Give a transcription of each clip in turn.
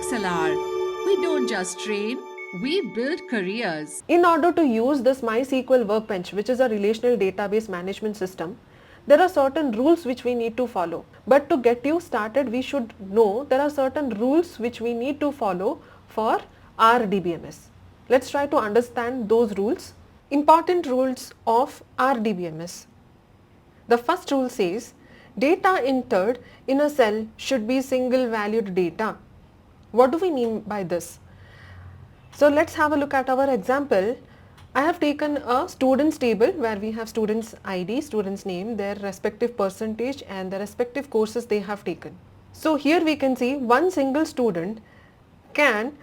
XLR. We don't just train, we build careers. In order to use this MySQL Workbench, which is a relational database management system, there are certain rules which we need to follow. But to get you started, we should know there are certain rules which we need to follow for RDBMS. Let's try to understand those rules. Important rules of RDBMS. The first rule says data entered in a cell should be single valued data. What do we mean by this? So let's have a look at our example. I have taken a students table where we have students ID, students name, their respective percentage and the respective courses they have taken. So here we can see one single student can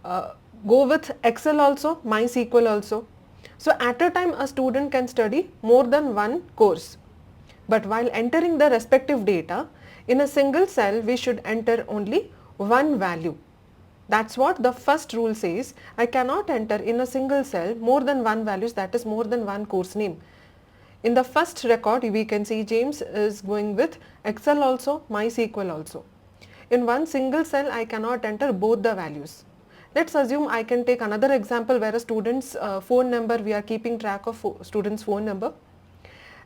go with Excel also, MySQL also. So at a time a student can study more than one course. But while entering the respective data, in a single cell we should enter only one value. That's what the first rule says. I cannot enter in a single cell more than one values, that is more than one course name. In the first record we can see James is going with Excel also, MySQL also. In one single cell I cannot enter both the values. Let's assume I can take another example where a student's phone number, we are keeping track of student's phone number,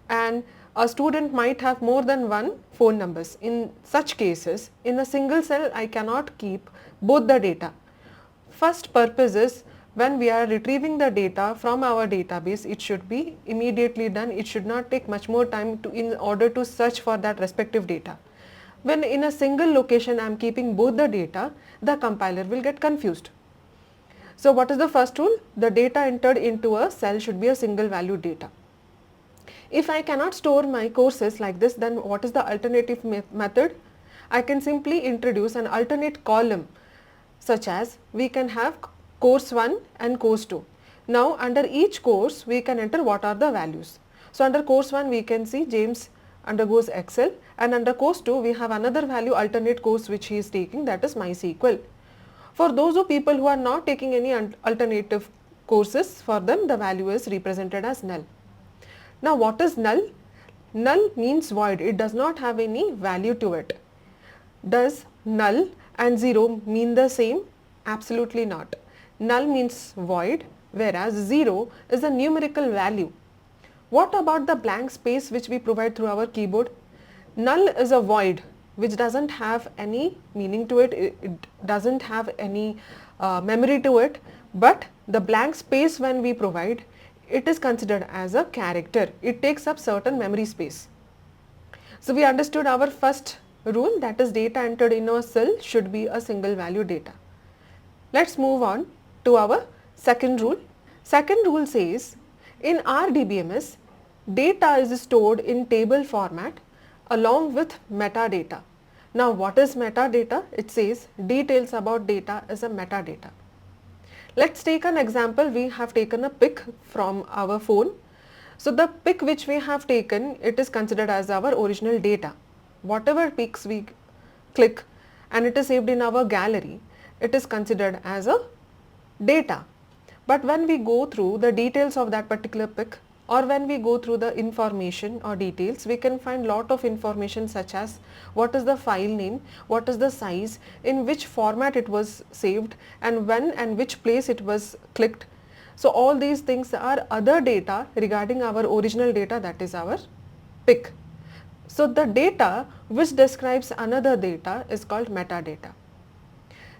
and a student might have more than one phone numbers. In such cases, in a single cell I cannot keep both the data. First purpose is when we are retrieving the data from our database, it should be immediately done. It should not take much more time in order to search for that respective data. When in a single location I am keeping both the data, the compiler will get confused. So what is the first rule? The data entered into a cell should be a single value data. If I cannot store my courses like this, then what is the alternative method? I can simply introduce an alternate column, such as we can have course 1 and course 2. Now under each course we can enter what are the values. So under course 1 we can see James undergoes Excel, and under course 2 we have another value alternate course which he is taking, that is MySQL. For those of people who are not taking any alternative courses, for them the value is represented as null. Now what is null? Null means void, it does not have any value to it. Does null and 0 mean the same? Absolutely not. Null means void, whereas 0 is a numerical value. What about the blank space which we provide through our keyboard? Null is a void which doesn't have any meaning to it, it doesn't have any memory to it, but the blank space when we provide, it is considered as a character. It takes up certain memory space. So we understood our first rule, that is data entered in a cell should be a single value data. Let's move on to our second rule. Second rule says in RDBMS, data is stored in table format along with metadata. Now what is metadata? It says details about data is a metadata. Let's take an example. We have taken a pic from our phone. So the pic which we have taken, it is considered as our original data. Whatever pics we click and it is saved in our gallery, it is considered as a data. But when we go through the details of that particular pic, or when we go through the information or details, we can find lot of information such as what is the file name, what is the size, in which format it was saved, and when and which place it was clicked. So all these things are other data regarding our original data, that is our pic. So the data which describes another data is called metadata.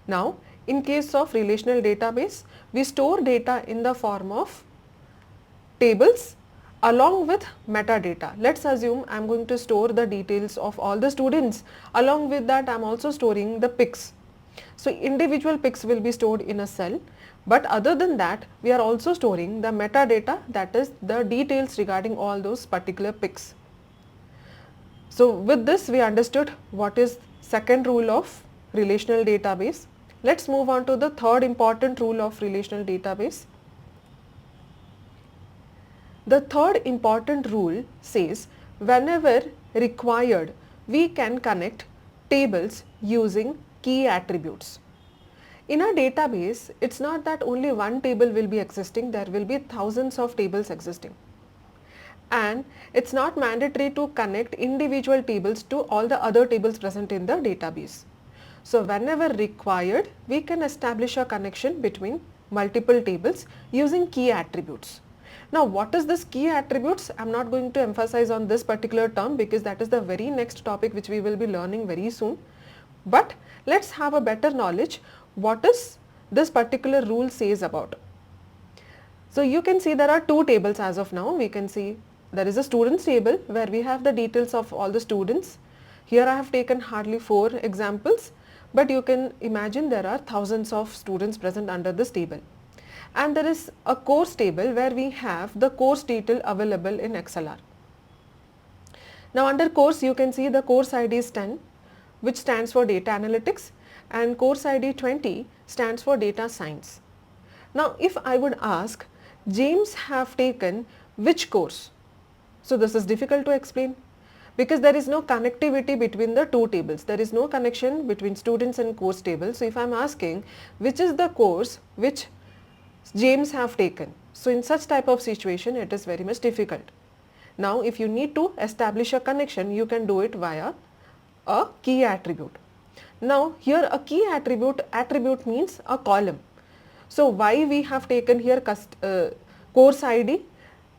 Now in case of relational database, we store data in the form of tables along with metadata. Let's assume I am going to store the details of all the students. Along with that I am also storing the pics. So individual pics will be stored in a cell, but other than that we are also storing the metadata, that is the details regarding all those particular pics. So with this we understood what is second rule of relational database. Let's move on to the third important rule of relational database. The third important rule says whenever required, we can connect tables using key attributes. In a database, it's not that only one table will be existing, there will be thousands of tables existing. And it's not mandatory to connect individual tables to all the other tables present in the database. So whenever required, we can establish a connection between multiple tables using key attributes. Now what is this key attributes? I am not going to emphasize on this particular term because that is the very next topic which we will be learning very soon. But let's have a better knowledge what is this particular rule says about. So you can see there are two tables as of now. We can see there is a students table where we have the details of all the students. Here I have taken hardly 4 examples, but you can imagine there are thousands of students present under this table. And there is a course table where we have the course detail available in XLR. Now under course you can see the course ID is 10, which stands for data analytics, and course ID 20 stands for data science. Now if I would ask, James have taken which course? So this is difficult to explain because there is no connectivity between the two tables. There is no connection between students and course table. So if I am asking which is the course which James have taken, so in such type of situation it is very much difficult. Now if you need to establish a connection, you can do it via a key attribute. Now here a key attribute means a column. So why we have taken here course ID,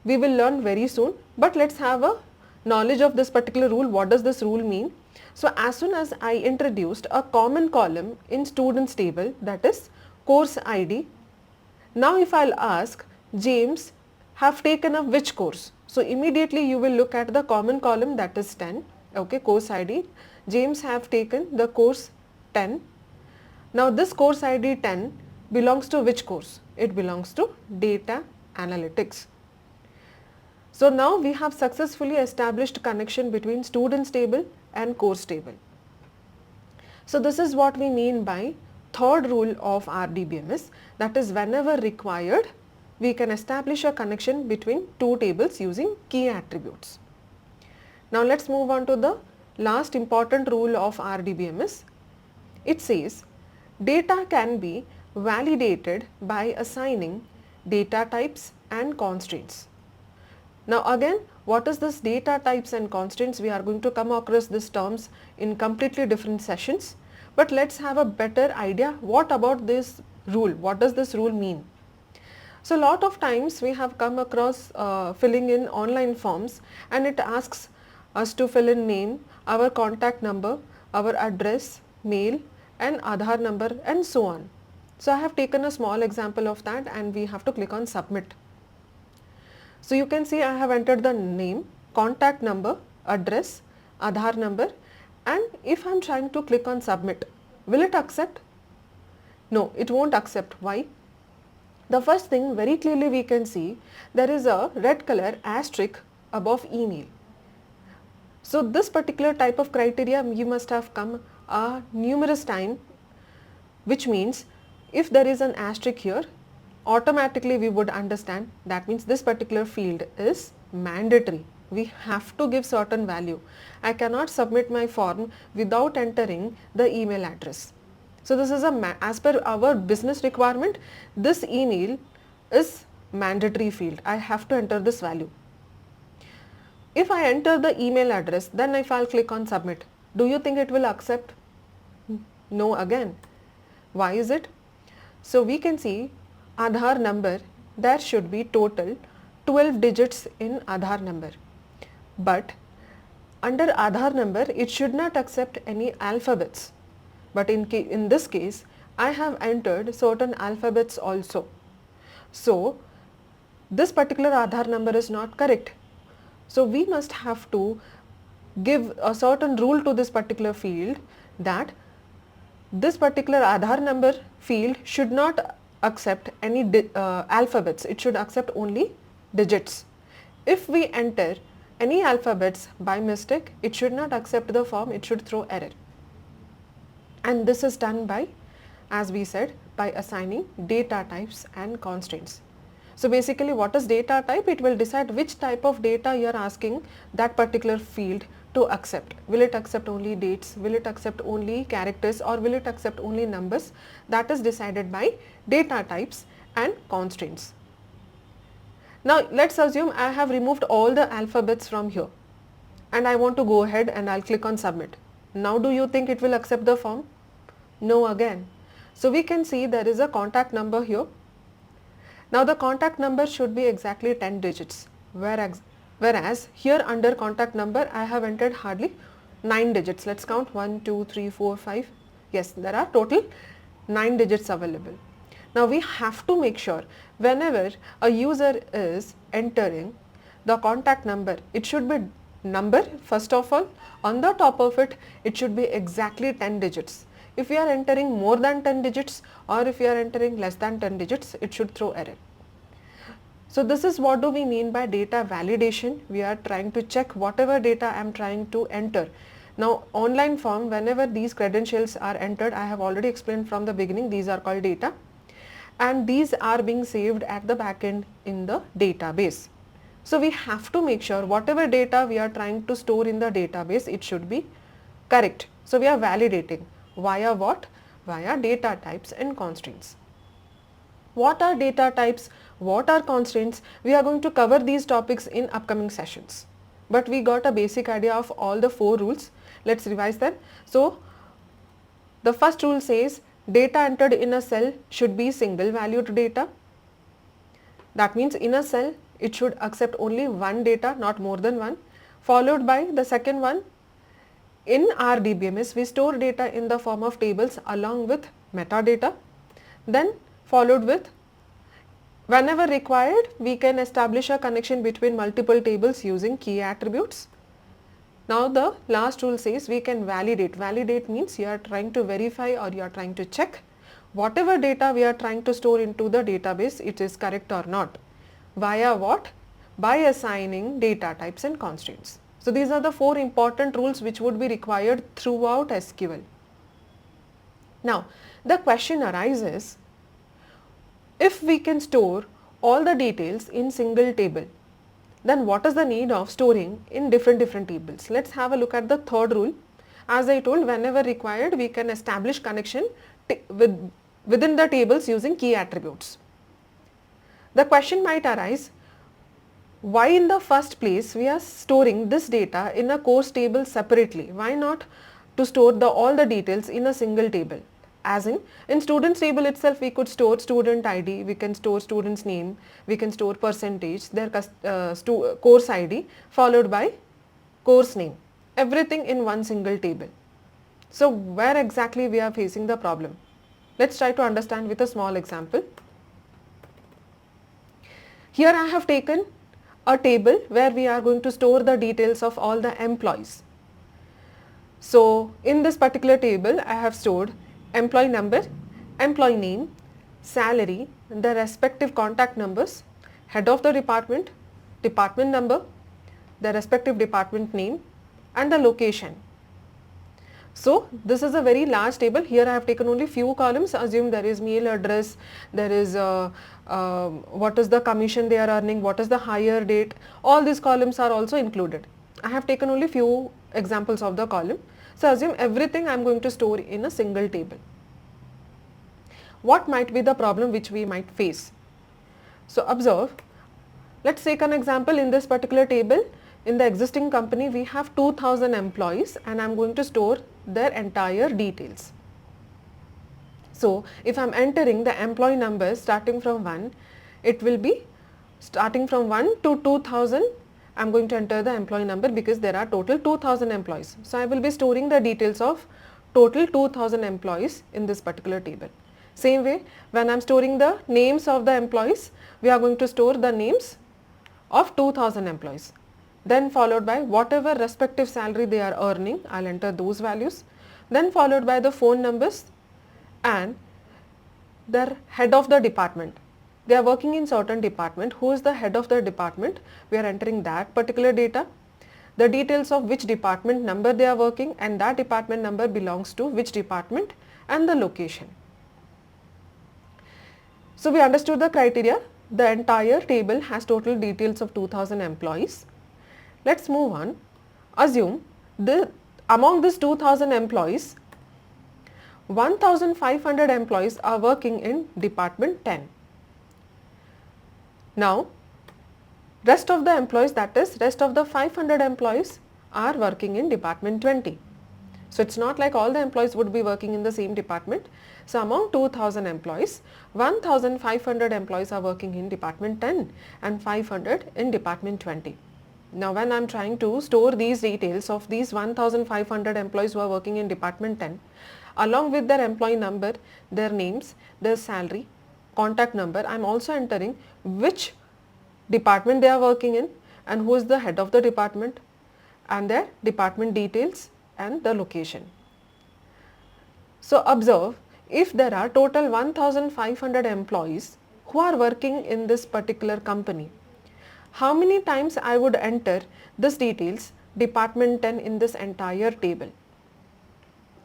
we will learn very soon, but let's have a knowledge of this particular rule. What does this rule mean? So as soon as I introduced a common column in students table, that is course ID, now if I'll ask James have taken up which course, so immediately you will look at the common column, that is 10, okay, course ID. James have taken the course 10. Now this course ID 10 belongs to which course? It belongs to data analytics. So now we have successfully established connection between students table and course table. So this is what we mean by third rule of RDBMS, that is whenever required we can establish a connection between two tables using key attributes. Now let's move on to the last important rule of RDBMS. It says data can be validated by assigning data types and constraints. Now again, what is this data types and constraints? We are going to come across these terms in completely different sessions, but let's have a better idea what about this rule, what does this rule mean? So a lot of times we have come across filling in online forms and it asks us to fill in name, our contact number, our address, mail and Aadhaar number and so on. So I have taken a small example of that and we have to click on submit. So you can see I have entered the name, contact number, address, Aadhaar number, and if I am trying to click on submit, will it accept? No, it won't accept. Why? The first thing very clearly we can see there is a red color asterisk above email. So this particular type of criteria you must have come numerous times, which means if there is an asterisk here, automatically we would understand that means this particular field is mandatory. We have to give certain value. I cannot submit my form without entering the email address. So this is as per our business requirement, this email is mandatory field. I have to enter this value. If I enter the email address, then if I'll click on submit, do you think it will accept? No again. Why is it? So we can see Aadhaar number, there should be total 12 digits in Aadhaar number. But under Aadhaar number, it should not accept any alphabets. But in this case, I have entered certain alphabets also. So this particular Aadhaar number is not correct. So we must have to give a certain rule to this particular field that this particular Aadhaar number field should not accept any alphabets, it should accept only digits. If we enter any alphabets by mistake, it should not accept the form, it should throw error. And this is done by, as we said, by assigning data types and constraints. So basically what is data type? It will decide which type of data you are asking that particular field to accept. Will it accept only dates? Will it accept only characters, or will it accept only numbers? That is decided by data types and constraints. Now let's assume I have removed all the alphabets from here and I want to go ahead and I'll click on submit. Now do you think it will accept the form? No again. So we can see there is a contact number here. Now the contact number should be exactly 10 digits, whereas here under contact number I have entered hardly 9 digits. Let's count 1, 2, 3, 4, 5. Yes, there are total 9 digits available. Now we have to make sure whenever a user is entering the contact number, it should be number first of all. On the top of it, it should be exactly 10 digits. If we are entering more than 10 digits or if we are entering less than 10 digits, it should throw error. So this is what do we mean by data validation. We are trying to check whatever data I am trying to enter. Now online form, whenever these credentials are entered, I have already explained from the beginning, these are called data, and these are being saved at the backend in the database. So we have to make sure whatever data we are trying to store in the database, it should be correct. So we are validating via what? Via data types and constraints. What are data types? What are constraints? We are going to cover these topics in upcoming sessions. But we got a basic idea of all the 4 rules. Let's revise them. So the first rule says data entered in a cell should be single valued data. That means in a cell it should accept only one data, not more than one. Followed by the second one, in RDBMS we store data in the form of tables along with metadata. Then followed with, whenever required, we can establish a connection between multiple tables using key attributes. Now the last rule says we can validate. Validate means you are trying to verify or you are trying to check whatever data we are trying to store into the database, it is correct or not. Via what? By assigning data types and constraints. So these are the 4 important rules which would be required throughout SQL. Now the question arises, if we can store all the details in single table, then what is the need of storing in different tables? Let's have a look at the third rule. As I told, whenever required, we can establish connection within the tables using key attributes. The question might arise, why in the first place we are storing this data in a course table separately? Why not to store all the details in a single table? As in students table itself, we could store student ID, we can store student's name, we can store percentage, their course ID followed by course name, everything in one single table. So where exactly we are facing the problem? Let's try to understand with a small example. Here I have taken a table where we are going to store the details of all the employees. So in this particular table, I have stored employee number, employee name, salary, the respective contact numbers, head of the department, department number, the respective department name and the location. So this is a very large table. Here I have taken only few columns. Assume there is mail address, there is what is the commission they are earning, what is the hire date. All these columns are also included. I have taken only few examples of the column. So assume everything I am going to store in a single table. What might be the problem which we might face? So observe, let's take an example. In this particular table, in the existing company we have 2000 employees and I am going to store their entire details. So if I am entering the employee numbers starting from 1, it will be starting from 1 to 2000. I am going to enter the employee number because there are total 2000 employees. So I will be storing the details of total 2000 employees in this particular table. Same way, when I am storing the names of the employees, we are going to store the names of 2000 employees. Then followed by whatever respective salary they are earning, I will enter those values. Then followed by the phone numbers and the head of the department. They are working in certain department. Who is the head of the department? We are entering that particular data. The details of which department number they are working and that department number belongs to which department and the location. So we understood the criteria. The entire table has total details of 2000 employees. Let's move on. Assume among these 2000 employees, 1500 employees are working in department 10. Now, rest of the employees, that is rest of the 500 employees are working in department 20. So it's not like all the employees would be working in the same department. So among 2000 employees, 1500 employees are working in department 10 and 500 in department 20. Now when I am trying to store these details of these 1500 employees who are working in department 10 along with their employee number, their names, their salary, contact number, I am also entering which department they are working in and who is the head of the department and their department details and the location. So observe, if there are total 1500 employees who are working in this particular company, how many times I would enter this details department 10 in this entire table?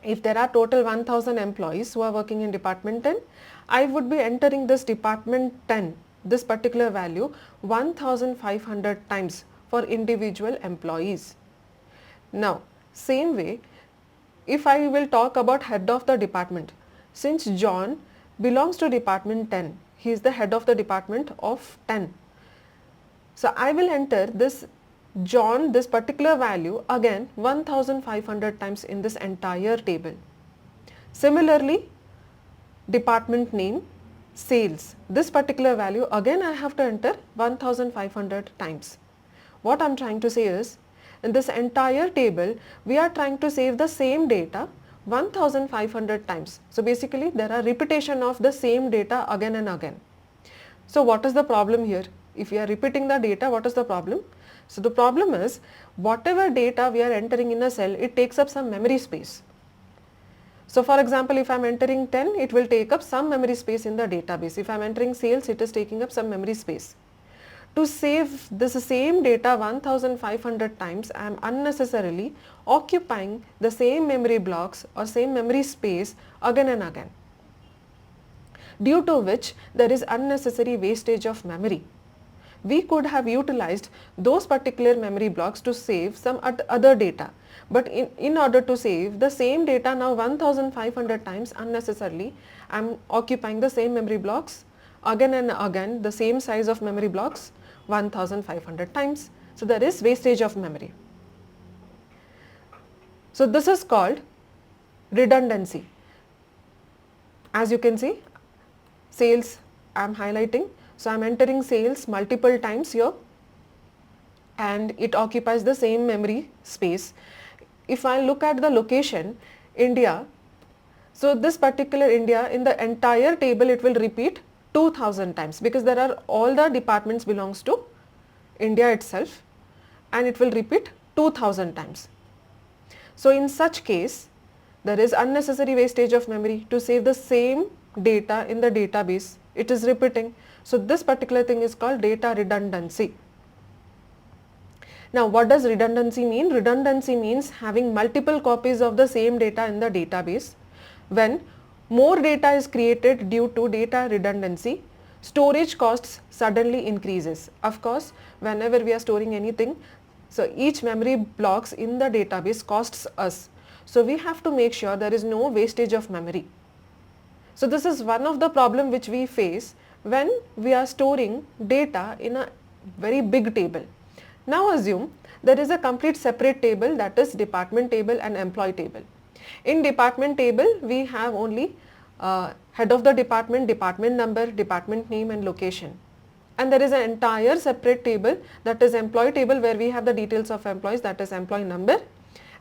If there are total 1000 employees who are working in department 10, I would be entering this department 10, this particular value 1500 times for individual employees. Now, same way, if I will talk about head of the department, since John belongs to department 10, he is the head of the department of 10. So I will enter this John, this particular value again 1500 times in this entire table. Similarly, department name, sales, this particular value again I have to enter 1500 times. What I am trying to say is, in this entire table we are trying to save the same data 1500 times. So basically there are repetition of the same data again and again. So what is the problem here? If we are repeating the data, what is the problem? So the problem is, whatever data we are entering in a cell, it takes up some memory space. So for example, if I am entering 10, it will take up some memory space in the database. If I am entering sales, it is taking up some memory space. To save this same data 1500 times, I am unnecessarily occupying the same memory blocks or same memory space again and again, due to which there is unnecessary wastage of memory. We could have utilized those particular memory blocks to save some other data, but in order to save the same data now 1500 times unnecessarily, I am occupying the same memory blocks again and again, the same size of memory blocks 1500 times. So there is wastage of memory. So this is called redundancy. As you can see, sales I am highlighting. So I am entering sales multiple times here and it occupies the same memory space. If I look at the location, India, so this particular India, in the entire table it will repeat 2000 times, because there are all the departments belongs to India itself and it will repeat 2000 times. So in such case, there is unnecessary wastage of memory. To save the same data in the database, it is repeating. So this particular thing is called data redundancy. Now what does redundancy mean? Redundancy means having multiple copies of the same data in the database. When more data is created due to data redundancy, storage costs suddenly increases. Of course, whenever we are storing anything, so each memory blocks in the database costs us. So we have to make sure there is no wastage of memory. So this is one of the problem which we face when we are storing data in a very big table. Now assume there is a complete separate table, that is department table and employee table. In department table we have only head of the department, department number, department name and location. And there is an entire separate table, that is employee table, where we have the details of employees, that is employee number,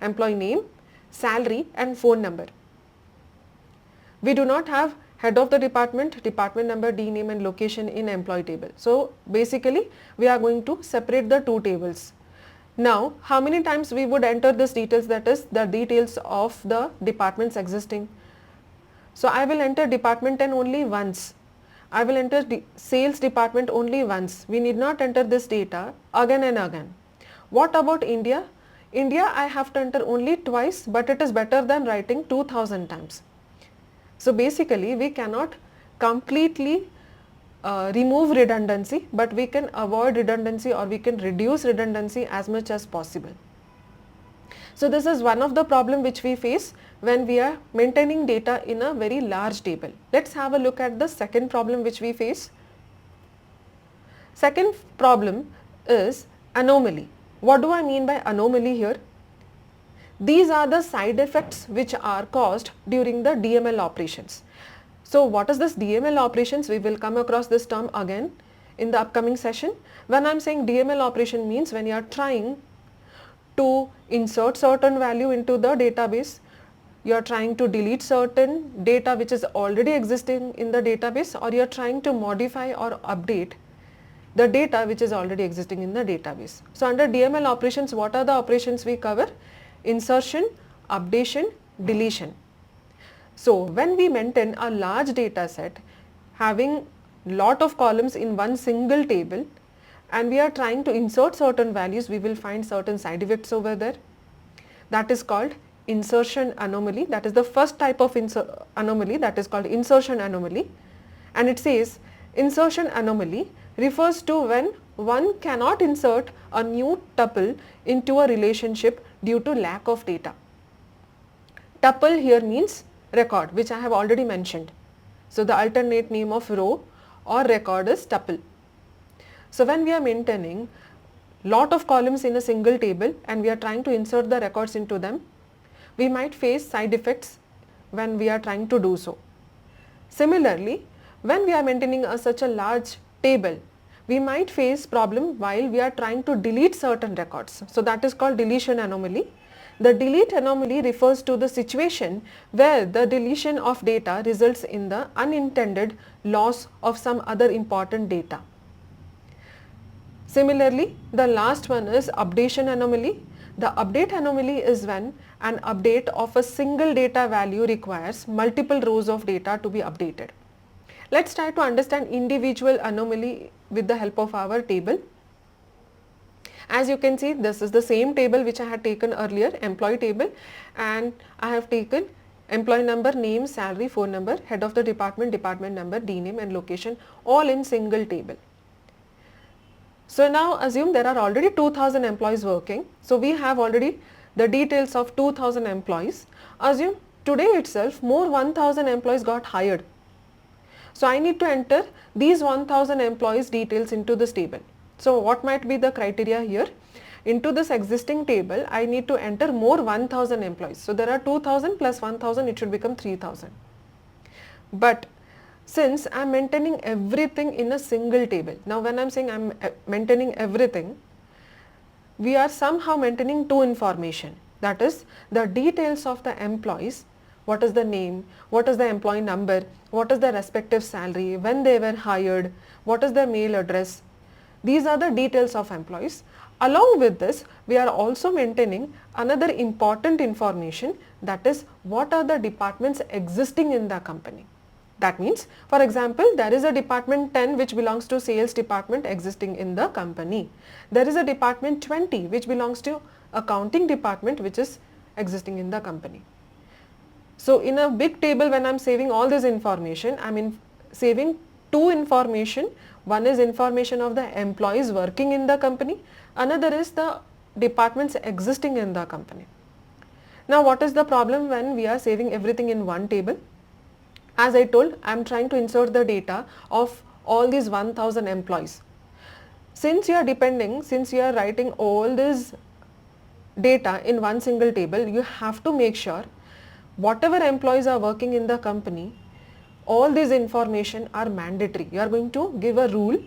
employee name, salary and phone number. We do not have head of the department, department number, D name and location in employee table. So basically we are going to separate the two tables. Now how many times we would enter this details, that is the details of the departments existing. So I will enter department 10 only once. I will enter sales department only once. We need not enter this data again and again. What about India? India I have to enter only twice, but it is better than writing 2000 times. So basically we cannot completely remove redundancy, but we can avoid redundancy or we can reduce redundancy as much as possible. So this is one of the problem which we face when we are maintaining data in a very large table. Let's have a look at the second problem which we face. Second problem is anomaly. What do I mean by anomaly here? These are the side effects which are caused during the DML operations. So what is this DML operations? We will come across this term again in the upcoming session. When I am saying DML operation means when you are trying to insert certain value into the database, you are trying to delete certain data which is already existing in the database, or you are trying to modify or update the data which is already existing in the database. So under DML operations, what are the operations we cover? Insertion, updation, deletion. So when we maintain a large data set having lot of columns in one single table, and we are trying to insert certain values, we will find certain side effects over there. That is called insertion anomaly. That is the first type of anomaly, that is called insertion anomaly. And it says insertion anomaly refers to when one cannot insert a new tuple into a relationship due to lack of data. Tuple here means record, which I have already mentioned. So the alternate name of row or record is tuple. So when we are maintaining lot of columns in a single table and we are trying to insert the records into them, we might face side effects when we are trying to do so. Similarly, when we are maintaining such a large table, we might face problem while we are trying to delete certain records. So that is called deletion anomaly. The delete anomaly refers to the situation where the deletion of data results in the unintended loss of some other important data. Similarly, the last one is updation anomaly. The update anomaly is when an update of a single data value requires multiple rows of data to be updated. Let's try to understand individual anomaly with the help of our table. As you can see, this is the same table which I had taken earlier, employee table, and I have taken employee number, name, salary, phone number, head of the department, department number, DNAME and location, all in single table. So now assume there are already 2000 employees working. So we have already the details of 2000 employees. Assume today itself more 1000 employees got hired. So I need to enter these 1000 employees details into this table. So what might be the criteria here? Into this existing table, I need to enter more 1000 employees. So there are 2000 plus 1000, it should become 3000. But since I am maintaining everything in a single table, now when I am saying I am maintaining everything, we are somehow maintaining two information, that is the details of the employees, what is the name, what is the employee number, what is the respective salary, when they were hired, what is their mail address. These are the details of employees. Along with this, we are also maintaining another important information, that is what are the departments existing in the company. That means, for example, there is a department 10 which belongs to sales department existing in the company. There is a department 20 which belongs to accounting department which is existing in the company. So in a big table, when I am saving all this information, I am saving two information. One is information of the employees working in the company, another is the departments existing in the company. Now what is the problem when we are saving everything in one table? As I told, I am trying to insert the data of all these 1000 employees. Since you are writing all this data in one single table, you have to make sure whatever employees are working in the company, all these information are mandatory. You are going to give a rule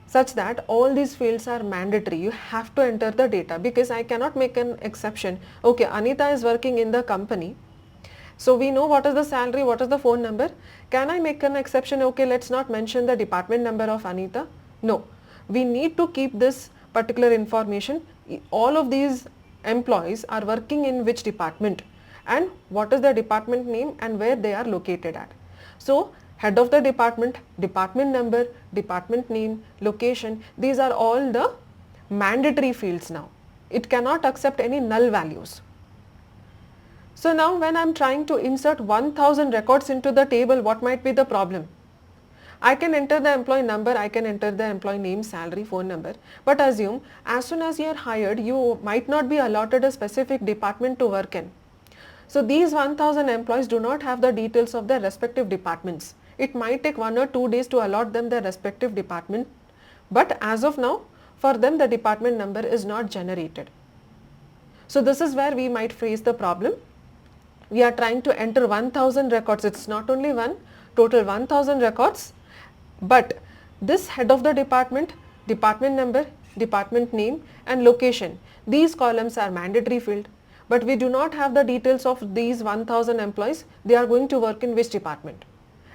such that all these fields are mandatory. You have to enter the data, because I cannot make an exception. Okay, Anita is working in the company. So we know what is the salary, what is the phone number. Can I make an exception? Okay, let's not mention the department number of Anita. No, we need to keep this particular information. All of these employees are working in which department and what is the department name and where they are located at. So head of the department, department number, department name, location, these are all the mandatory fields now. It cannot accept any null values. So now when I am trying to insert 1000 records into the table, what might be the problem? I can enter the employee number, I can enter the employee name, salary, phone number, but assume as soon as you are hired, you might not be allotted a specific department to work in. So these 1000 employees do not have the details of their respective departments. It might take 1 or 2 days to allot them their respective department, but as of now, for them the department number is not generated. So this is where we might face the problem. We are trying to enter 1000 records. It's not only one, total 1000 records, but this head of the department, department number, department name and location, these columns are mandatory field, but we do not have the details of these 1000 employees. They are going to work in which department,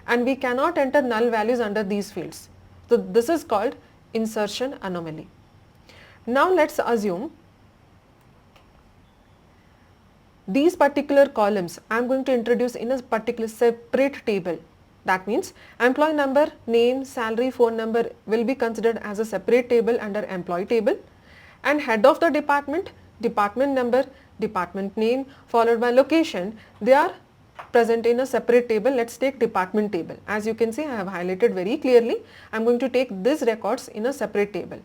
and we cannot enter null values under these fields. So this is called insertion anomaly. Now let's assume these particular columns I am going to introduce in a particular separate table. That means employee number, name, salary, phone number will be considered as a separate table under employee table, and head of the department, department number, department name followed by location, they are present in a separate table. Let's take department table. As you can see, I have highlighted very clearly. I am going to take these records in a separate table.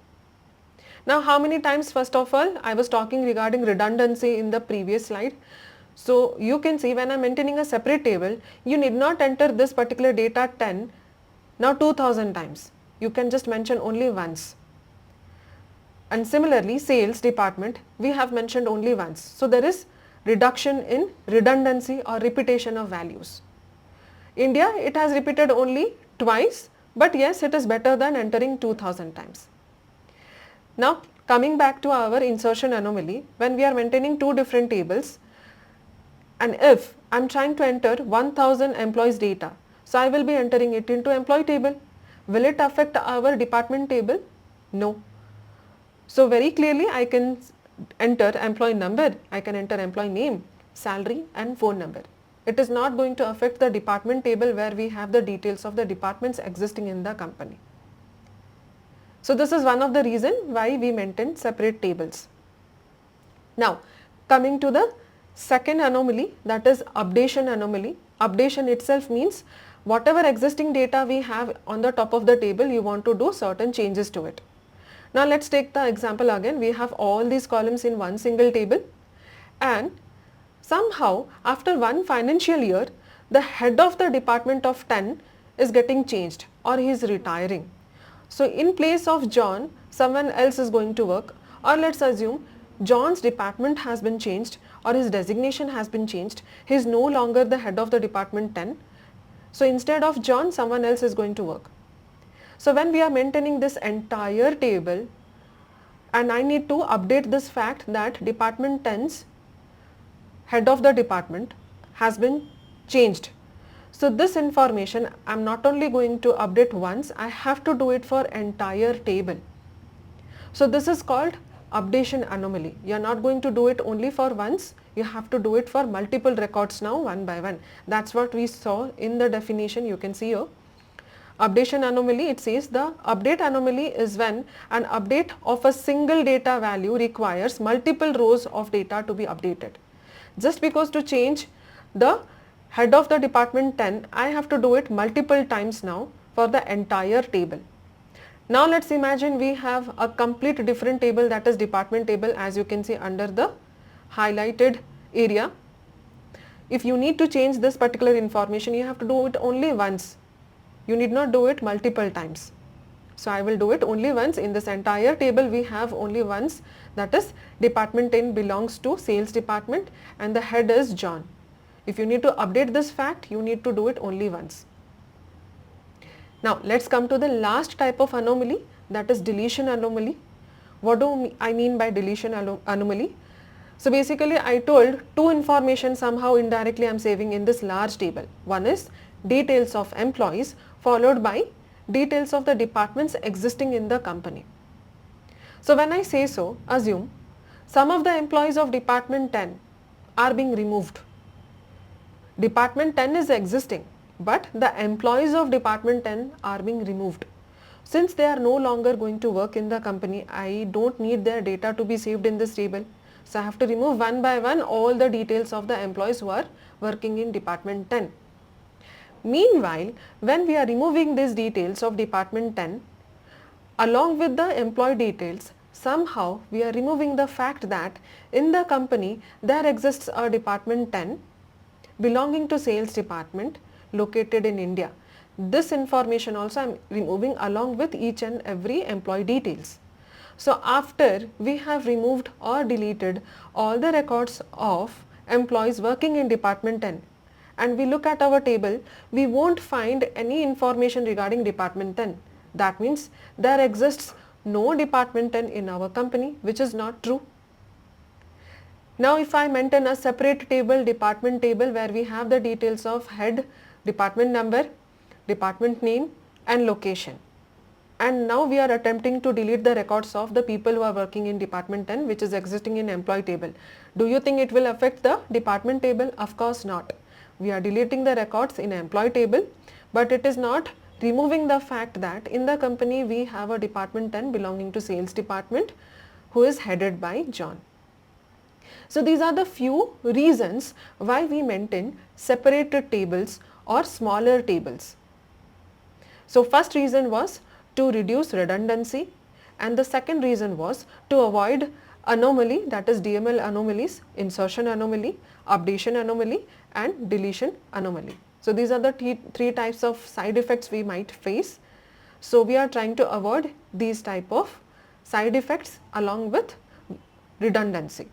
Now how many times, first of all, I was talking regarding redundancy in the previous slide. So you can see when I am maintaining a separate table, you need not enter this particular data 10, now 2000 times. You can just mention only once. And similarly, sales department, we have mentioned only once. So there is reduction in redundancy or repetition of values. India, it has repeated only twice, but yes, it is better than entering 2000 times. Now coming back to our insertion anomaly, when we are maintaining two different tables, and if I am trying to enter 1000 employees data, so I will be entering it into employee table. Will it affect our department table? No. So very clearly I can enter employee number, I can enter employee name, salary and phone number. It is not going to affect the department table where we have the details of the departments existing in the company. So this is one of the reasons why we maintain separate tables. Now coming to the second anomaly, that is updation anomaly. Updation itself means whatever existing data we have on the top of the table, you want to do certain changes to it. Now let's take the example again. We have all these columns in one single table, and somehow after one financial year, the head of the department of 10 is getting changed or he is retiring. So in place of John, someone else is going to work, or let's assume John's department has been changed or his designation has been changed. He is no longer the head of the department 10. So instead of John, someone else is going to work. So when we are maintaining this entire table, and I need to update this fact that department 10's head of the department has been changed. So this information I am not only going to update once, I have to do it for entire table. So this is called updation anomaly. You are not going to do it only for once, you have to do it for multiple records now one by one. That's what we saw in the definition, you can see here. Updation anomaly, it says the update anomaly is when an update of a single data value requires multiple rows of data to be updated. Just because to change the head of the department 10, I have to do it multiple times now for the entire table. Now let's imagine we have a complete different table, that is department table, as you can see under the highlighted area. If you need to change this particular information, you have to do it only once. You need not do it multiple times. So I will do it only once. In this entire table we have only once, that is department 10 belongs to sales department and the head is John. If you need to update this fact, you need to do it only once. Now let's come to the last type of anomaly, that is deletion anomaly. What do I mean by deletion anomaly? So basically I told two information somehow indirectly I am saving in this large table. One is details of employees followed by details of the departments existing in the company. So when I say so, assume some of the employees of department 10 are being removed. Department 10 is existing, but the employees of department 10 are being removed. Since they are no longer going to work in the company, I don't need their data to be saved in this table. So I have to remove one by one all the details of the employees who are working in department 10. Meanwhile, when we are removing these details of department 10, along with the employee details, somehow we are removing the fact that in the company there exists a department 10 belonging to sales department located in India. This information also I am removing along with each and every employee details. So after we have removed or deleted all the records of employees working in department 10 and we look at our table, we won't find any information regarding department 10. That means there exists no department 10 in our company, which is not true. Now if I maintain a separate table, department table, where we have the details of head, department number, department name and location, and now we are attempting to delete the records of the people who are working in department 10 which is existing in employee table. Do you think it will affect the department table? Of course not. We are deleting the records in employee table, but it is not removing the fact that in the company we have a department 10 belonging to sales department who is headed by John. So these are the few reasons why we maintain separated tables or smaller tables. So first reason was to reduce redundancy, and the second reason was to avoid anomaly, that is DML anomalies, insertion anomaly, updation anomaly and deletion anomaly. So these are the three types of side effects we might face. So we are trying to avoid these type of side effects along with redundancy.